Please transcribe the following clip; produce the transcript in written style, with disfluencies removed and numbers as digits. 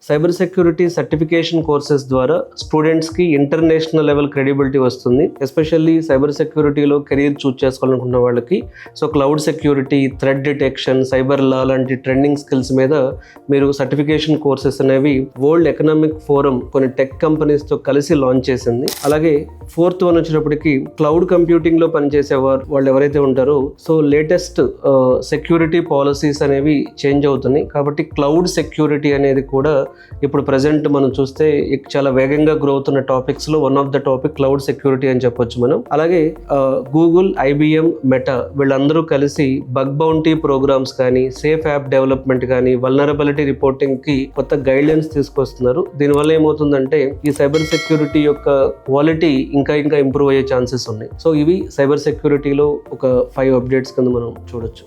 Cyber security certification courses ద్వారా స్టూడెంట్స్కి international level credibility వస్తుంది. ఎస్పెషల్లీ సైబర్ సెక్యూరిటీలో కెరీర్ చూస్ చేసుకోవాలనుకున్న వాళ్ళకి cloud security, threat detection, cyber law లాంటి trending skills మీద మీరు సర్టిఫికేషన్ కోర్సెస్ అనేవి వరల్డ్ ఎకనామిక్ ఫోరం కొన్ని టెక్ కంపెనీస్తో కలిసి లాంచ్ చేసింది. అలాగే 4th వన్ వచ్చేటప్పటికి క్లౌడ్ కంప్యూటింగ్లో పనిచేసేవారు వాళ్ళు ఎవరైతే ఉంటారో లేటెస్ట్ సెక్యూరిటీ పాలసీస్ అనేవి చేంజ్ అవుతున్నాయి. కాబట్టి క్లౌడ్ సెక్యూరిటీ అనేది కూడా ఇప్పుడు ప్రజెంట్ మనం చూస్తే చాలా వేగంగా గ్రో అవుతున్న టాపిక్స్లో one of the topic cloud security అని చెప్పొచ్చు మనం. అలాగే గూగుల్, IBM, మెటా వీళ్ళందరూ కలిసి బగ్ బౌంటీ ప్రోగ్రామ్స్ కానీ, సేఫ్ యాప్ డెవలప్మెంట్ కానీ, వల్నరబిలిటీ రిపోర్టింగ్కి కొత్త గైడ్లైన్స్ తీసుకొస్తున్నారు. దీనివల్ల ఏమవుతుందంటే ఈ సైబర్ సెక్యూరిటీ యొక్క క్వాలిటీ ఇంకా ఇంప్రూవ్ అయ్యే ఛాన్సెస్ ఉన్నాయి. ఇవి సైబర్ సెక్యూరిటీలో ఒక 5 అప్డేట్స్ కింద మనం చూడొచ్చు.